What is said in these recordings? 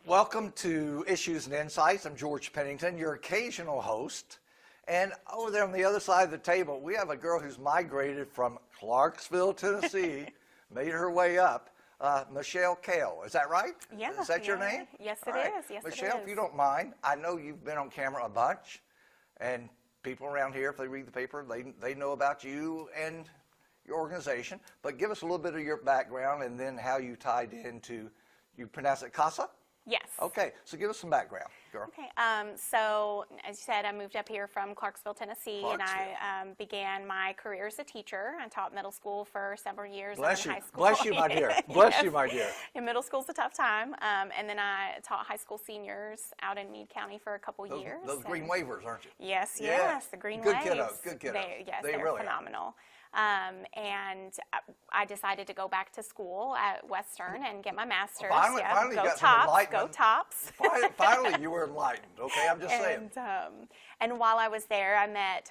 Welcome to Issues and Insights. I'm George Pennington, your occasional host. And over there on the other side of the table, we have a girl who's migrated from Clarksville, Tennessee, made her way up, Michelle Kale. Is that right? Yeah. Is that your name? Yes, All it right. is. Yes, Michelle, it is. if you don't mind, I know you've been on camera a bunch, and people around here, if they read the paper, they know about you and your organization. But give us a little bit of your background and then how you tied into, you pronounce it CASA? Yes. Okay, so give us some background, girl. Okay, so as you said, I moved up here from Clarksville, Tennessee, and I began my career as a teacher. I taught middle school for several years. Bless and you. high school. Bless you, my dear. Bless Yes. you, my dear. In middle school's a tough time, and then I taught high school seniors out in Meade County for a couple years. Those green waivers, aren't you? Yes, Yeah. yes, the green Good waves. kiddos, good kiddos. Yes, They they're really are. phenomenal. And I decided to go back to school at Western and get my master's. Finally you go got some Tops, go enlightenment. Tops. Finally, you were enlightened, okay? I'm just saying. And while I was there, I met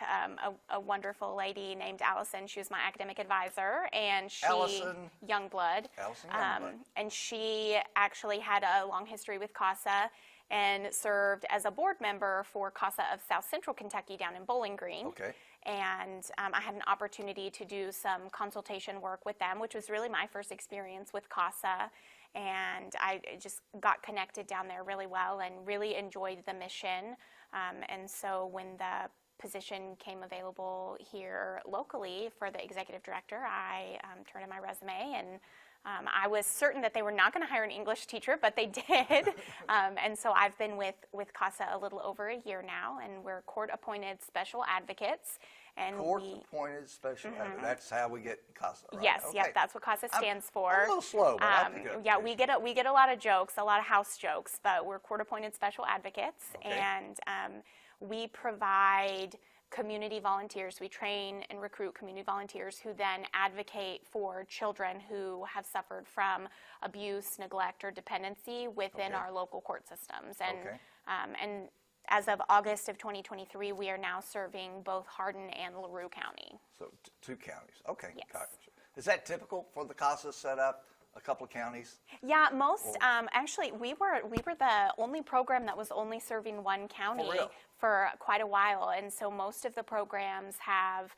a wonderful lady named Allison. She was my academic advisor, and she Allison Youngblood. Allison Youngblood. And she actually had a long history with CASA and served as a board member for CASA of South Central Kentucky down in Bowling Green. Okay. And I had an opportunity to do some consultation work with them, which was really my first experience with CASA. And I just got connected down there really well and really enjoyed the mission. And so when the position came available here locally for the executive director, I turned in my resume, and I was certain that they were not going to hire an English teacher, but they did. And so I've been with CASA a little over a year now, and we're court-appointed special advocates. And Court-appointed special advocate. That's how we get CASA, right? Yes, Okay. yep, that's what CASA stands for. I'm a little slow, but I'll pick it up. Yeah, we get a lot of jokes, a lot of house jokes, but we're court-appointed special advocates, Okay. and we provide community volunteers. We train and recruit community volunteers who then advocate for children who have suffered from abuse, neglect, or dependency within our local court systems. And and as of August of 2023, we are now serving both Hardin and LaRue County. So two counties. Okay. Yes. Gotcha. Is that typical for the CASA setup? A couple of counties? Yeah, most actually we were the only program that was only serving one county for quite a while, and so most of the programs have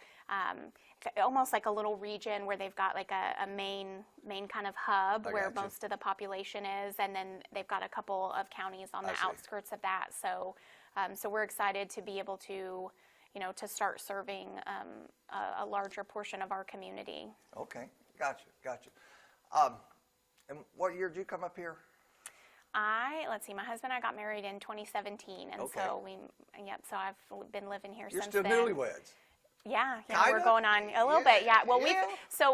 almost like a little region where they've got like a main kind of hub where most of the population is, and then they've got a couple of counties on the outskirts of that. So so we're excited to be able to, you know, to start serving a larger portion of our community. Okay, gotcha. And what year did you come up here? Let's see, my husband and I got married in 2017, and so so I've been living here since then. You're still newlyweds? Yeah, Kinda? we're going on a little bit, yeah. Well,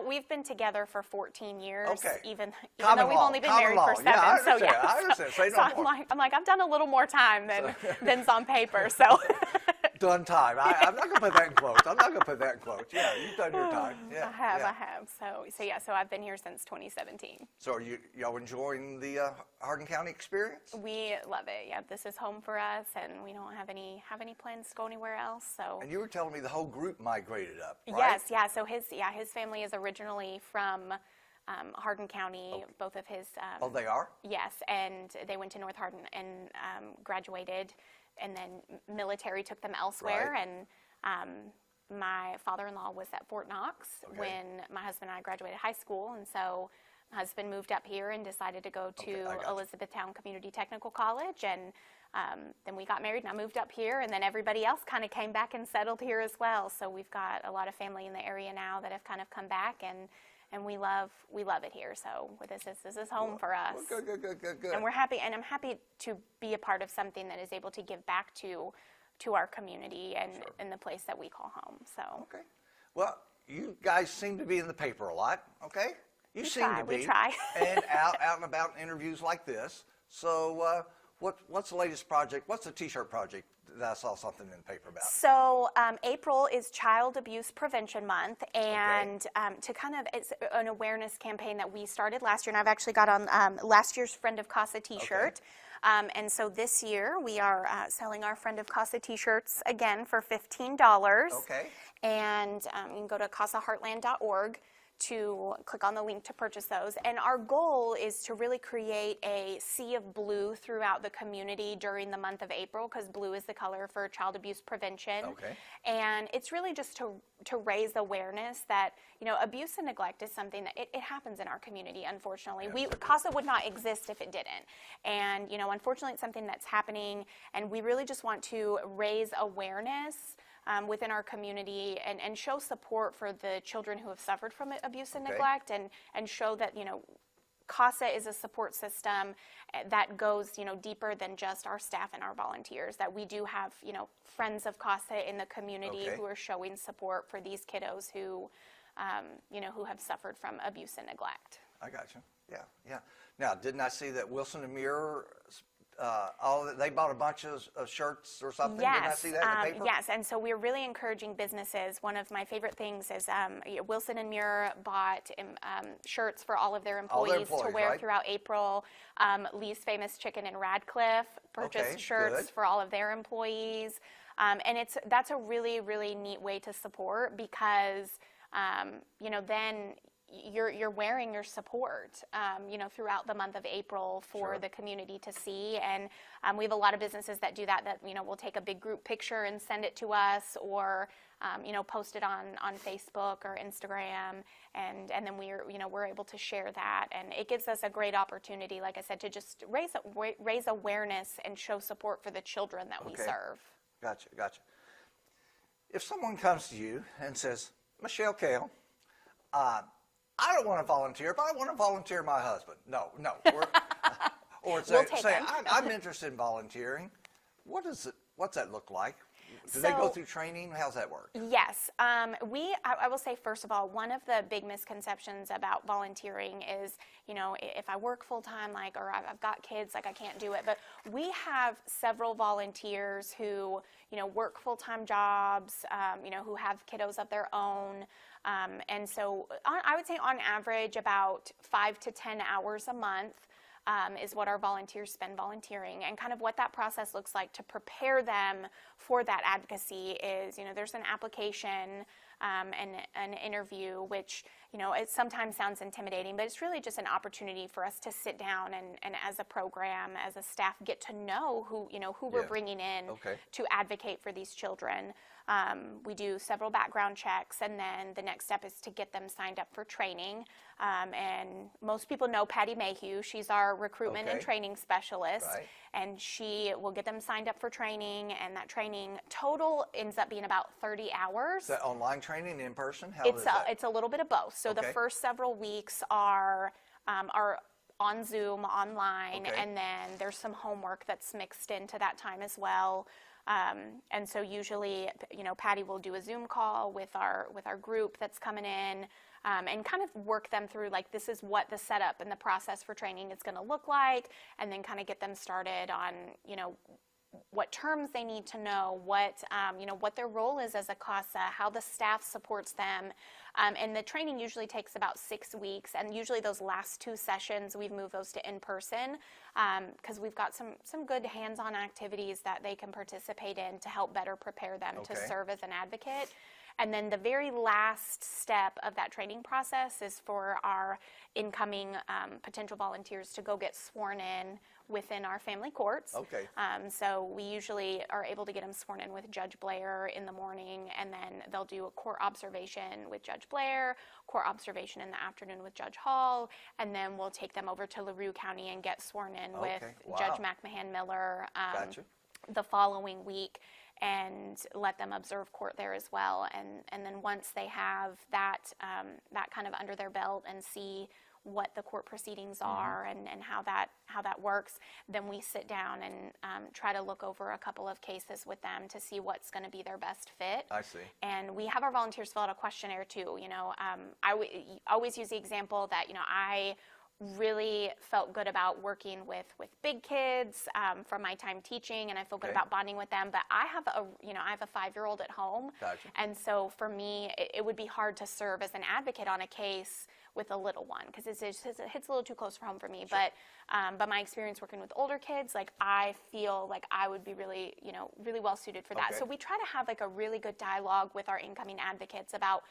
we've been together for 14 years, even though we've only been married for 7. Yeah, so yeah, I understand. Say no so more. I'm like, I've done a little more time than's on paper, so. Done time. I'm not going to put that in quotes. Yeah, you've done your time. Yeah, I have. So I've been here since 2017. So are y'all enjoying the Hardin County experience? We love it. Yeah, this is home for us, and we don't have any plans to go anywhere else. So. And you were telling me the whole group migrated up, right? Yes, yeah. So his family is originally from Hardin County. Both of his. Oh, they are? Yes, and they went to North Hardin and graduated. And then military took them elsewhere, and my father-in-law was at Fort Knox when my husband and I graduated high school, and so my husband moved up here and decided to go to Elizabethtown Community Technical College, and then we got married, and I moved up here, and then everybody else kind of came back and settled here as well. So we've got a lot of family in the area now that have kind of come back, and we love it here. So this is home for us. Well, good. And we're happy, and I'm happy to be a part of something that is able to give back to our community and the place that we call home. So. Okay. Well, you guys seem to be in the paper a lot. Okay. You seem to be. We try. And out and about in interviews like this. So what's the latest project? What's the T-shirt project that I saw something in the paper about? So April is Child Abuse Prevention Month, and it's an awareness campaign that we started last year, and I've actually got on last year's Friend of CASA T-shirt. And so this year we are selling our Friend of CASA T-shirts again for $15. Okay. And you can go to casaheartland.org to click on the link to purchase those. And our goal is to really create a sea of blue throughout the community during the month of April, because blue is the color for child abuse prevention. Okay. And it's really just to raise awareness that, you know, abuse and neglect is something that it happens in our community, unfortunately. CASA would not exist if it didn't. And, you know, unfortunately, it's something that's happening, and we really just want to raise awareness within our community and show support for the children who have suffered from abuse and neglect, and show that, you know, CASA is a support system that goes, you know, deeper than just our staff and our volunteers, that we do have, you know, friends of CASA in the community who are showing support for these kiddos who, you know, who have suffered from abuse and neglect. I got you. Yeah. Now, didn't I see that Wilson and Muir, they bought a bunch of shirts or something? Yes, Didn't I see that in the paper? yes, and so we're really encouraging businesses. One of my favorite things is Wilson and Muir bought shirts for all of their employees to wear right? throughout April. Lee's Famous Chicken in Radcliffe purchased shirts good. for all of their employees. And that's a really, really neat way to support, because you know, then you're wearing your support, you know, throughout the month of April for the community to see. And we have a lot of businesses that do that, you know, will take a big group picture and send it to us, or, you know, post it on Facebook or Instagram. And then we're able to share that. And it gives us a great opportunity, like I said, to just raise awareness and show support for the children that we serve. Gotcha. If someone comes to you and says, Michelle Kale, I don't want to volunteer, but I want to volunteer my husband. No. Or say, I'm interested in volunteering. What's that look like? Do they go through training? How's that work? Yes. I will say, first of all, one of the big misconceptions about volunteering is, you know, if I work full-time, like, or I've got kids, like, I can't do it. But we have several volunteers who, you know, work full-time jobs, you know, who have kiddos of their own. And so I would say on average about 5 to 10 hours a month is what our volunteers spend volunteering. And kind of what that process looks like to prepare them for that advocacy is, you know, there's an application and an interview, which, you know, it sometimes sounds intimidating, but it's really just an opportunity for us to sit down and as a program, as a staff, get to know who we're bringing in to advocate for these children. We do several background checks, and then the next step is to get them signed up for training. And most people know Patty Mayhew. She's our recruitment and training specialist, and she will get them signed up for training, and that training total ends up being about 30 hours. Is that online training, in person? It's a little bit of both. So the first several weeks are on Zoom, online, and then there's some homework that's mixed into that time as well. And so usually, you know, Patty will do a Zoom call with our group that's coming in, and kind of work them through, like, this is what the setup and the process for training is going to look like, and then kind of get them started on, you know, what terms they need to know, what their role is as a CASA, how the staff supports them. And the training usually takes about 6 weeks, and usually those last 2 sessions, we've moved those to in-person, because we've got some good hands-on activities that they can participate in to help better prepare them to serve as an advocate. And then the very last step of that training process is for our incoming potential volunteers to go get sworn in within our family courts. So we usually are able to get them sworn in with Judge Blair in the morning, and then they'll do a court observation with Judge Blair, court observation in the afternoon with Judge Hall, and then we'll take them over to LaRue County and get sworn in with Judge McMahon Miller the following week, and let them observe court there as well. And then once they have that kind of under their belt and see what the court proceedings are and how that works, then we sit down and try to look over a couple of cases with them to see what's going to be their best fit. I see. And we have our volunteers fill out a questionnaire too. You know, I always use the example that, you know, I really felt good about working with big kids from my time teaching, and I feel good about bonding with them. But I have a 5-year-old at home, and so for me, it would be hard to serve as an advocate on a case with a little one, because it hits a little too close for home for me. Sure. But my experience working with older kids, like I feel like I would be really, really well suited for that. Okay. So we try to have like a really good dialogue with our incoming advocates about,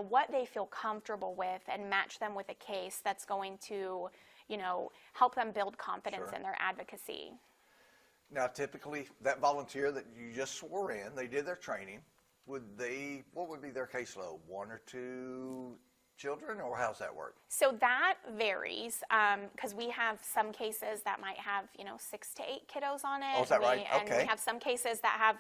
what they feel comfortable with, and match them with a case that's going to, help them build confidence Sure. in their advocacy. Now, typically, that volunteer that you just swore in, they did their training. What would be their caseload? 1 or 2 children, or how's that work? So that varies, because we have some cases that might have, 6 to 8 kiddos on it. Oh, is that right? And Okay. we have some cases that have,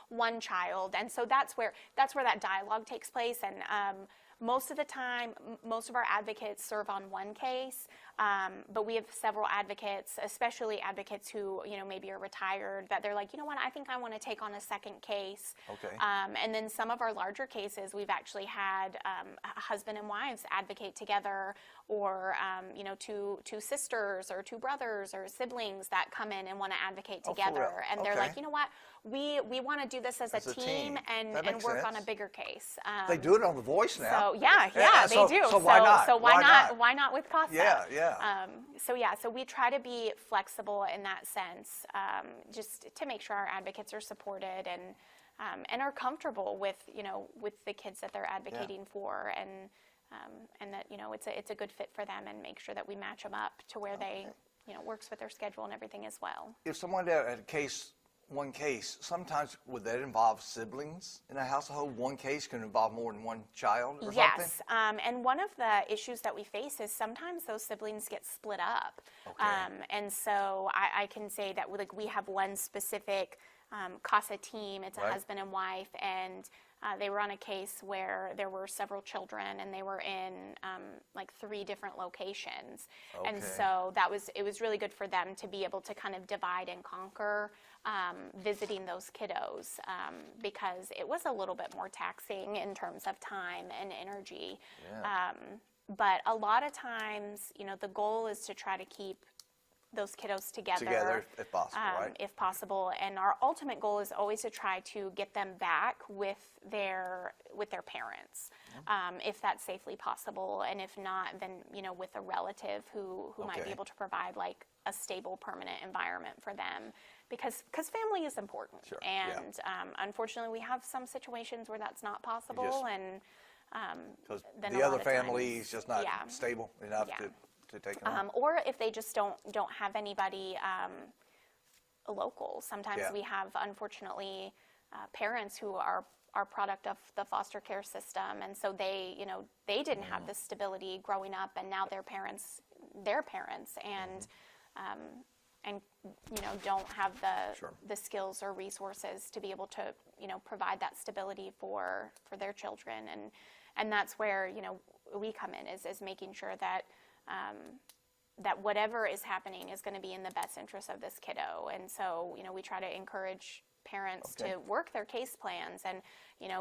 1 child. And so that's where that dialogue takes place. And most of the time, most of our advocates serve on 1 case, but we have several advocates, especially advocates who, maybe are retired, that they're like, what, I think I want to take on a 2nd case. Okay. And then some of our larger cases, we've actually had husband and wives advocate together, or, 2 sisters or 2 brothers or siblings that come in and want to advocate Oh, for together. real? And they're Okay. like, what, we want to do this as a team and That work makes on a sense. bigger case. They do it on The Voice now. So yeah, they so, do. So why not? So why not? Why not with CASA? Yeah. So we try to be flexible in that sense, just to make sure our advocates are supported and are comfortable with with the kids that they're advocating for, and that it's a good fit for them, and make sure that we match them up to where they works with their schedule and everything as well. If someone had one case, sometimes would that involve siblings in a household? One case can involve more than 1 child or something? Yes, and one of the issues that we face is sometimes those siblings get split up. Okay. And so I can say that we have one specific CASA team. It's a Right. husband and wife, and they were on a case where there were several children, and they were in 3 different locations. Okay. And so it was really good for them to be able to kind of divide and conquer visiting those kiddos, because it was a little bit more taxing in terms of time and energy. Yeah. But a lot of times, the goal is to try to keep those kiddos together if possible, right? If possible, and our ultimate goal is always to try to get them back with their parents, if that's safely possible, and if not, then with a relative who might Okay. be able to provide like a stable, permanent environment for them, because family is important. Sure, And unfortunately, we have some situations where that's not possible, and Because then the a other lot of family times- is just not yeah. stable enough Yeah. to take them on. or if they just don't have anybody local. Sometimes Yeah. we have, unfortunately, parents who are product of the foster care system, and so they didn't have this stability growing up, and now their parents, and don't have Sure. the skills or resources to be able to provide that stability for their children, and that's where we come in, is making sure that that whatever is happening is going to be in the best interest of this kiddo. And so we try to encourage parents Okay. to work their case plans, and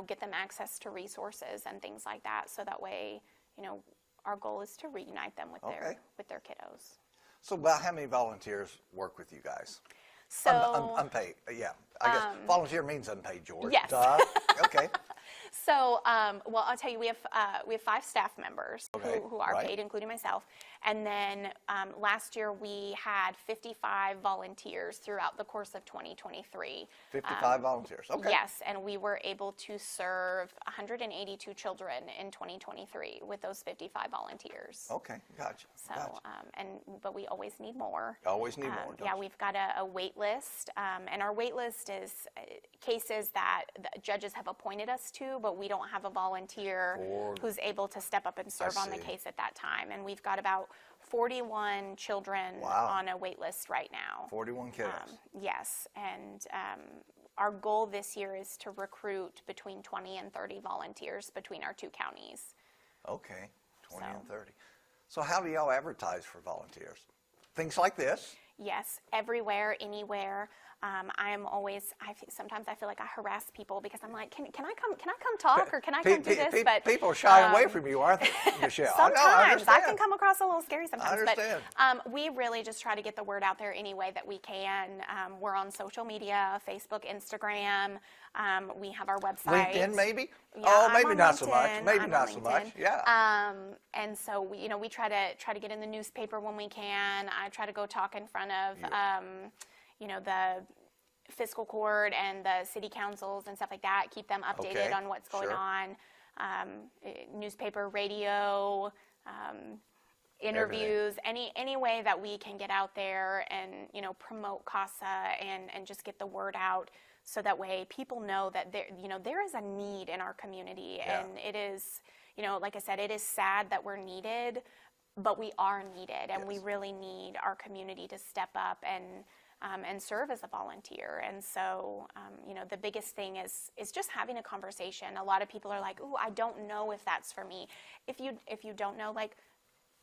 get them access to resources and things like that, so that way our goal is to reunite them with Okay. their kiddos. So about how many volunteers work with you guys? So Unpaid, yeah. I guess volunteer means unpaid, George. Yes. Duh. Okay. So, well, I'll tell you, we have 5 staff members Okay, who are right. paid, including myself. And then last year we had 55 volunteers throughout the course of 2023. 55 volunteers. Okay. Yes, and we were able to serve 182 children in 2023 with those 55 volunteers. Okay, gotcha. So, Gotcha. but we always need more. Always need more, don't Yeah, you? we've got a wait list, and our wait list is cases that the judges have appointed us to, but we don't have a volunteer who's able to step up and serve on the see. case at that time. And we've got about 41 children Wow. on a wait list right now. 41 kiddos. Yes, and our goal this year is to recruit between 20 and 30 volunteers between our 2 counties. Okay, 20 and So- 30. So how do y'all advertise for volunteers? Things like this? Yes, everywhere, anywhere. Sometimes I feel like I harass people, because I'm like, can I come talk, or can I come do this? But people are shying away from you, aren't they, Michelle? I know, I sometimes I can understand. come across a little scary sometimes. understand. But we really just try to get the word out there any way that we can. We're on social media, Facebook, Instagram. We have our website. LinkedIn, maybe? Yeah, Oh, I'm maybe on not so much. LinkedIn. Maybe I'm not on so much. LinkedIn. Yeah. And so we try to get in the newspaper when we can. I try to go talk in front of the fiscal court and the city councils and stuff like that. Keep them updated Okay, on what's going sure. on. Newspaper, radio. Interviews, any way that we can get out there and promote CASA and just get the word out, so that way people know that there is a need in our community. Yeah. And it is, like I said, it is sad that we're needed, but we are needed, and we really need our community to step up and serve as a volunteer. And so the biggest thing is just having a conversation. A lot of people are like, "Ooh, I don't know if that's for me." If you don't know, like,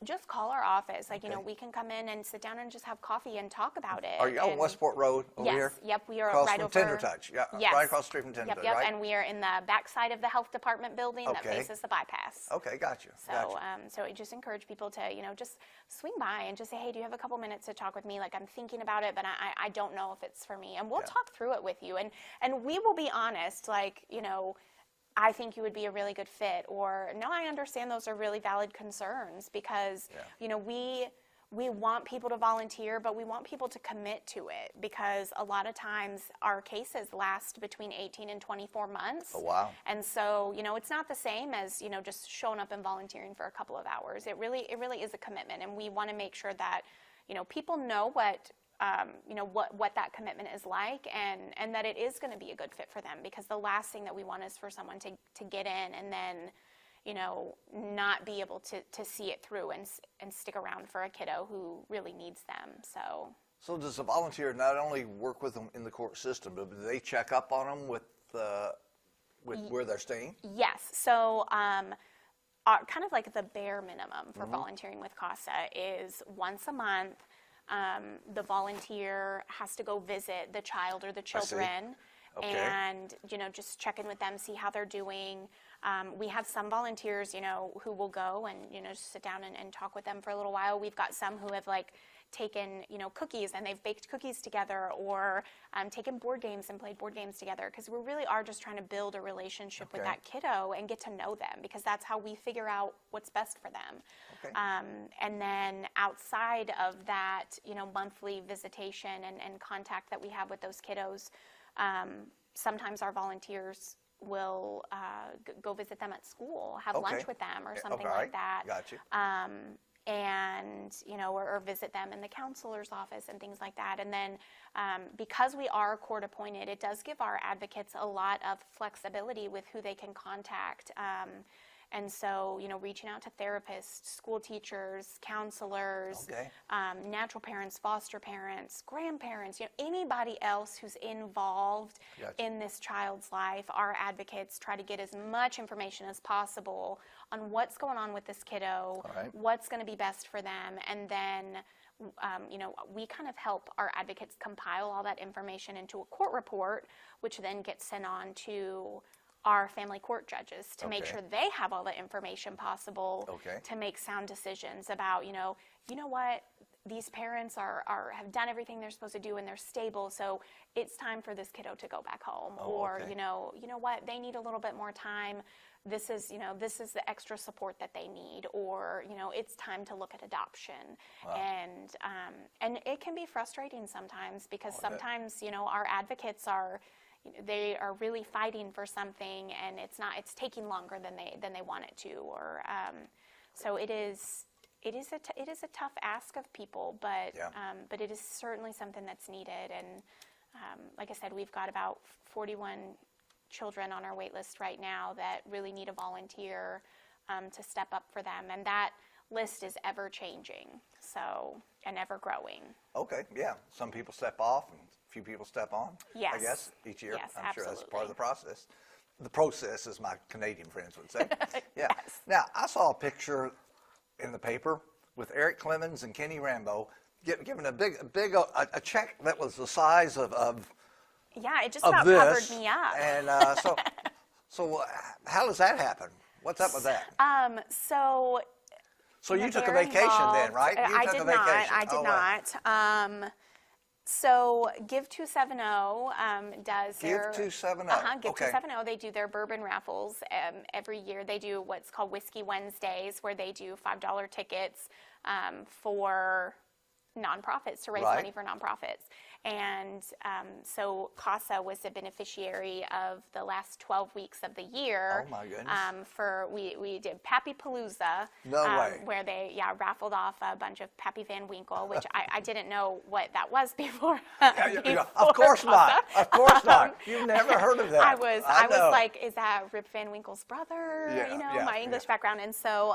just call our office. Like, we can come in and sit down and just have coffee and talk about it. Are you on Westport Road over here? Yes, yep, we are Across right from over. Tender Touch, yeah, Yes. right across the street from Tender Touch, Yep, right? and we are in the back side of the health department building that Okay. faces the bypass. Okay, got you. So I just encourage people to, just swing by and just say, "Hey, do you have a couple minutes to talk with me? Like, I'm thinking about it, but I don't know if it's for me." And we'll talk through it with you, and we will be honest. Like, I think you would be a really good fit, or no, I understand those are really valid concerns, because we want people to volunteer, but we want people to commit to it, because a lot of times our cases last between 18 and 24 months. Oh, wow. And so, it's not the same as, just showing up and volunteering for a couple of hours. It really is a commitment, and we want to make sure that, people know what that commitment is like, and that it is going to be a good fit for them, because the last thing that we want is for someone to get in and then, not be able to see it through and stick around for a kiddo who really needs them. So does a volunteer not only work with them in the court system, but do they check up on them with where they're staying? Yes. So kind of like the bare minimum for volunteering with CASA is once a month. The volunteer has to go visit the child or the children, Okay. and just check in with them, see how they're doing. We have some volunteers, who will go and just sit down and talk with them for a little while. We've got some who have taken cookies, and they've baked cookies together, or taken board games and played board games together, because we really are just trying to build a relationship with that kiddo and get to know them, because that's how we figure out what's best for them. Okay. And then outside of that, monthly visitation and contact that we have with those kiddos, sometimes our volunteers will go visit them at school, have lunch with them or something like that. Got you. And or visit them in the counselor's office and things like that. And then because we are court appointed, it does give our advocates a lot of flexibility with who they can contact. And so, reaching out to therapists, school teachers, counselors, natural parents, foster parents, grandparents, anybody else who's involved in this child's life, our advocates try to get as much information as possible on what's going on with this kiddo, what's going to be best for them, and then we kind of help our advocates compile all that information into a court report, which then gets sent on to our family court judges to make sure they have all the information possible to make sound decisions about, what, these parents have done everything they're supposed to do and they're stable, so it's time for this kiddo to go back home. Or, what, they need a little bit more time. This is the extra support that they need, or, it's time to look at adoption. And it can be frustrating sometimes, because sometimes, our advocates they are really fighting for something, and it's taking longer than they want it to, or so it is a tough ask of people, but it is certainly something that's needed. And like I said, we've got about 41 children on our wait list right now that really need a volunteer to step up for them, and that list is ever changing, and ever growing. Okay, yeah. Some people step off and a few people step on, I guess, each year. Yes, I'm sure that's absolutely. part of the process. The process, as my Canadian friends would say. Yeah. Yes. Now, I saw a picture in the paper with Eric Clemens and Kenny Rambo given a check that was the size of Yeah, it just of about this. covered me up. And so how does that happen? What's up with that? So you took a vacation then, right? You I took did a not. vacation. I did not. So Give 270 does Give their 270. Give Okay. 270. They do their bourbon raffles every year. They do what's called Whiskey Wednesdays, where they do $5 tickets for nonprofits to raise Right. money for nonprofits. And so CASA was the beneficiary of the last 12 weeks of the year. Oh, my goodness. We did Pappy Palooza, No way. where they raffled off a bunch of Pappy Van Winkle, which I didn't know what that was before. Of course not. Of course not. You've never heard of that. I was know. like, is that Rip Van Winkle's brother? Yeah, yeah, my English yeah. background, and so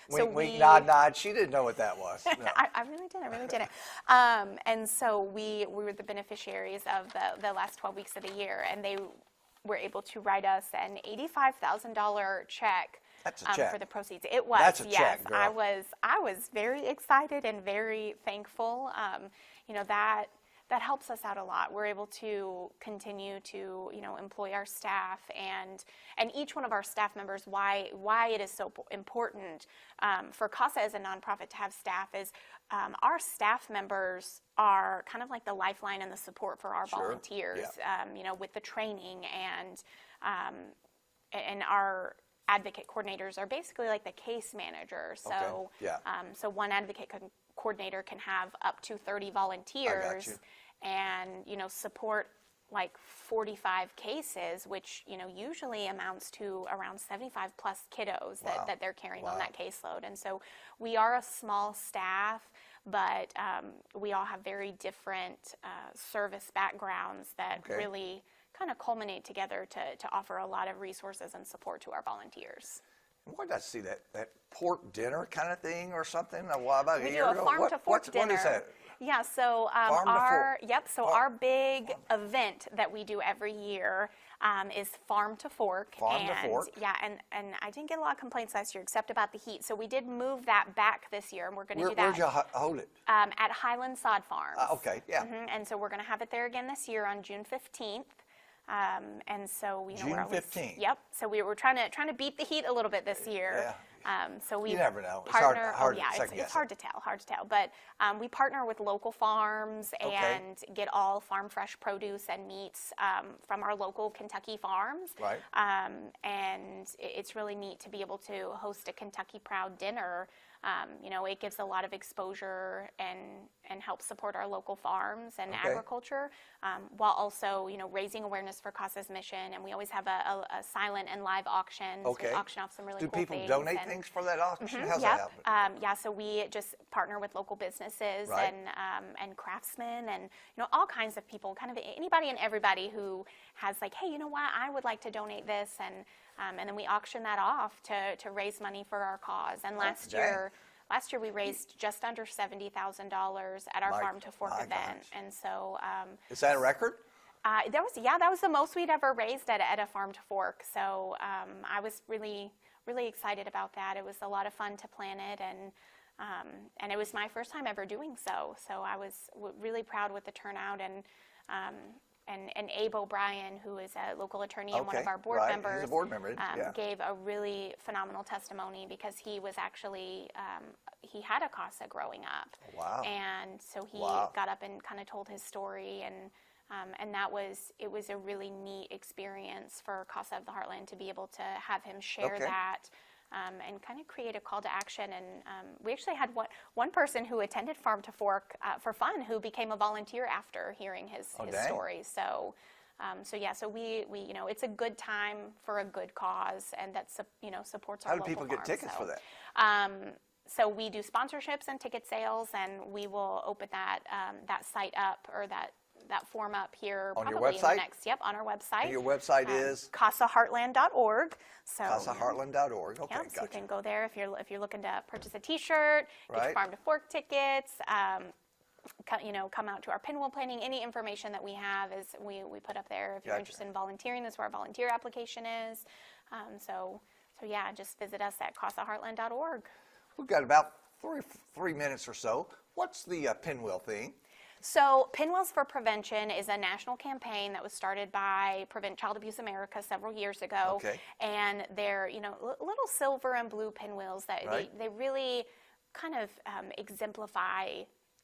Wink, wink, nod, nod. She didn't know what that was. No. I really didn't. And so we were the beneficiaries of the last 12 weeks of the year, and they were able to write us an $85,000 check. That's a check. For the proceeds. It was. That's a yes. check, girl. I was very excited and very thankful. That helps us out a lot. We're able to continue to employ our staff, and each one of our staff members. Why it is so important for CASA as a nonprofit to have staff is our staff members are kind of like the lifeline and the support for our Sure. volunteers. Yeah. With the training and our advocate coordinators are basically like the case manager. So, Okay. Yeah. so one advocate coordinator can have up to 30 volunteers, you. and support like 45 cases, which usually amounts to around 75 plus kiddos Wow. that they're carrying Wow. on that caseload. And so we are a small staff, but we all have very different service backgrounds that Okay. really kind of culminate together to offer a lot of resources and support to our volunteers. Where did I see that pork dinner kind of thing or something a while back? We do year a ago? farm to fork dinner. What is that? Yeah, so Farm to fork. our big event that we do every year is Farm to Fork. Farm to Fork. Yeah, and I didn't get a lot of complaints last year except about the heat. So we did move that back this year, and we're going to do that Where'd you hold it? at Highland Sod Farms. Okay, yeah. And so we're going to have it there again this year on June 15th. And so June we're always, 15th. Yep. So we were trying to beat the heat a little bit this year. So we You never know. It's partner. hard to it's second guess hard to tell. But we partner with local farms and get all farm fresh produce and meats from our local Kentucky farms. Right. And it's really neat to be able to host a Kentucky Proud dinner. It gives a lot of exposure and helps support our local farms and agriculture, while also, raising awareness for CASA's mission. And we always have a silent and live auctions. Okay. We auction off some really Do cool people things. donate and, things for that auction? How's Yep. that happen? So we just partner with local businesses Right. and craftsmen and all kinds of people, kind of anybody and everybody who has like, hey, you know what, I would like to donate this, and then we auction that off to raise money for our cause. And last year we raised just under $70,000 at our Farm to Fork event, gosh. and so Is that a record? that was the most we'd ever raised at a Farm to Fork. So I was really excited about that. It was a lot of fun to plan it, and it was my first time ever doing so. So I was really proud with the turnout, and Abe O'Brien, who is a local attorney and one of our board right. members, He's a board member, yeah. gave a really phenomenal testimony because he was actually he had a CASA growing up. Wow. And so he Wow. got up and kind of told his story, and it was a really neat experience for CASA of the Heartland to be able to have him share that. And kind of create a call to action. And we actually had one person who attended Farm to Fork for fun who became a volunteer after hearing his story. So we it's a good time for a good cause, and that supports our How do local people get farms. tickets for that? So we do sponsorships and ticket sales, and we will open that site up, or that form up here On your probably in the website? next, on our website. And your website is? CASAHeartland.org. So CASAHeartland.org. Okay, so gotcha. you can go there if you're looking to purchase a T-shirt, get your Right. Farm to Fork tickets, come out to our pinwheel planning. Any information that we have is we put up there. If you're Gotcha. interested in volunteering, that's where our volunteer application is. So just visit us at CASAHeartland.org. We've got about three minutes or so. What's the pinwheel thing? So Pinwheels for Prevention is a national campaign that was started by Prevent Child Abuse America several years ago. Okay. And they're, little silver and blue pinwheels that Right. they really kind of exemplify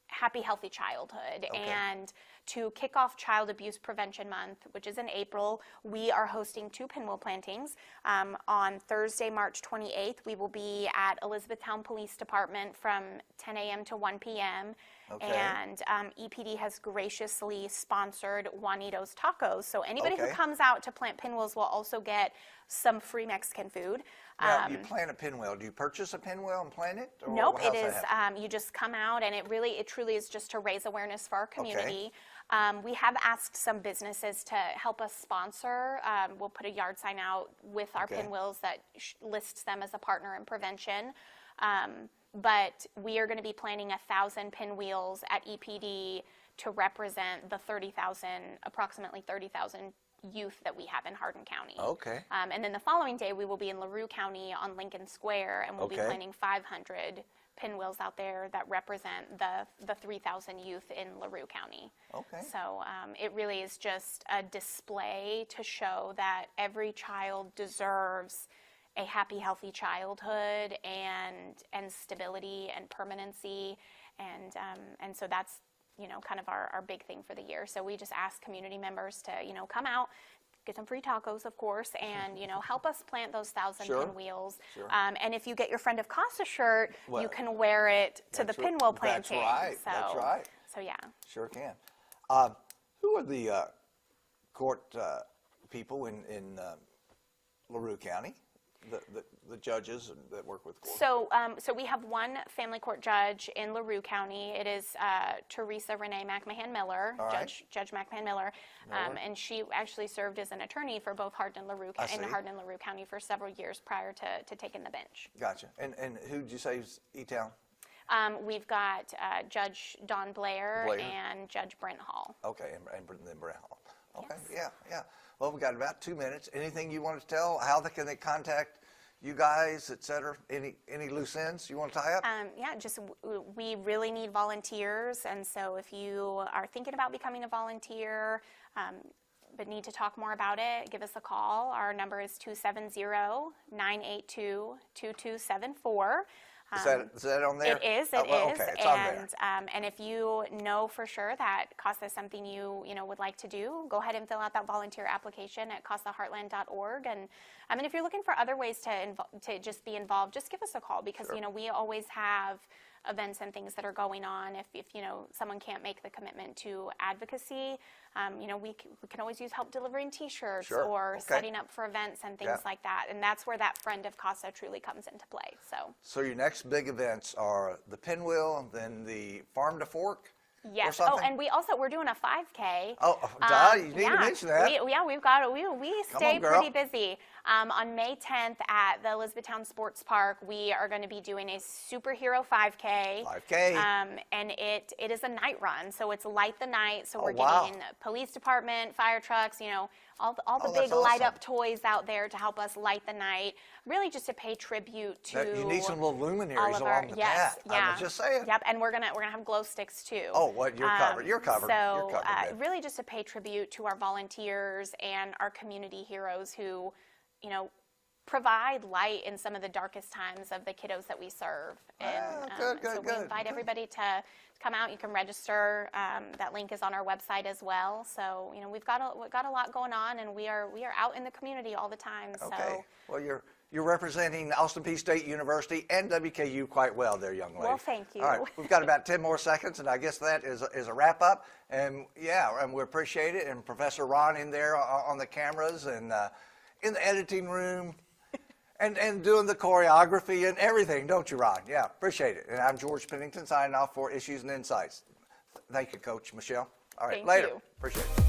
happy, healthy childhood. Okay. And to kick off Child Abuse Prevention Month, which is in April, we are hosting 2 pinwheel plantings. On Thursday, March 28th, we will be at Elizabethtown Police Department from 10 a.m. to 1 p.m. Okay. And EPD has graciously sponsored Juanito's Tacos. So anybody who Okay. comes out to plant pinwheels will also get some free Mexican food. Now, you plant a pinwheel. Do you purchase a pinwheel and plant it? Or Nope, how's it that is, happen? you just come out, and it truly is just to raise awareness for our community. Okay. We have asked some businesses to help us sponsor. We'll put a yard sign out with our Okay. pinwheels that lists them as a partner in prevention. But we are going to be planting 1,000 pinwheels at EPD to represent the approximately 30,000 youth that we have in Hardin County. Okay. And then the following day, we will be in LaRue County on Lincoln Square, and we'll be Okay. planting 500 pinwheels out there that represent the 3,000 youth in LaRue County. Okay. So it really is just a display to show that every child deserves a happy, healthy childhood and stability and permanency, and so that's kind of our big thing for the year. So we just ask community members to come out, get some free tacos, of course, and help us plant those 1,000 Sure. pinwheels. Sure. And if you get your Friend of CASA shirt, Well, you can wear it to the that's pinwheel right. planting. That's right. So, That's right. So yeah. Sure can. Who are the court people in LaRue County? The judges that work with court? So we have one family court judge in LaRue County. It is Teresa Renee McMahon Miller, All right. Judge McMahon Miller, and she actually served as an attorney for both Hardin and LaRue County for several years prior to taking the bench. Gotcha. And who did you say is E-Town? We've got Judge Don Blair, Blair. and Judge Brent Hall. Okay, and then Brown. Okay, Yes. yeah. Well, we've got about 2 minutes. Anything you want to tell? How can they contact you guys, et cetera? Any loose ends you want to tie up? We really need volunteers, and so if you are thinking about becoming a volunteer, but need to talk more about it, give us a call. Our number is 270-982-2274. Is that on there? It is. Oh, well, okay, it's on there. And if you know for sure that CASA is something you would like to do, go ahead and fill out that volunteer application at casaheartland.org. And if you're looking for other ways to just be involved, just give us a call, because Sure. we always have events and things that are going on. If someone can't make the commitment to advocacy, we can always use help delivering T-shirts Sure. or Okay. setting up for events and things Yeah. like that. And that's where that friend of CASA truly comes into play. So your next big events are the pinwheel, then the farm to fork? Yes. Or something? Oh, and we're doing a 5K. You need to mention that. We stay on, girl. pretty busy. On May 10th at the Elizabethtown Sports Park, we are going to be doing a superhero 5K. 5K. And it is a night run, so it's light the night. So we're wow. getting police department, fire trucks, all the Oh, big that's light awesome. up toys out there to help us light the night. Really, just to pay tribute to. You need some little luminaries all of our, along the yes, path. yeah. I was just saying. Yep, and we're gonna have glow sticks too. Oh, what? You're covered. You're covered. So You're covered, babe. really just to pay tribute to our volunteers and our community heroes who, provide light in some of the darkest times of the kiddos that we serve. And good, so we good. invite everybody to come out. You can register. That link is on our website as well. So we've got a lot going on, and we are out in the community all the time. Okay. So. Well, you're representing Austin Peay State University and WKU quite well there, young lady. Well, thank you. All right, we've got about 10 more seconds, and I guess that is a wrap up. And and we appreciate it. And Professor Ron in there on the cameras and in the editing room and doing the choreography and everything, don't you, Ron? Yeah, appreciate it. And I'm George Pennington signing off for Issues and Insights. Thank you, Coach Michelle. All right, Thank later. you. Appreciate it.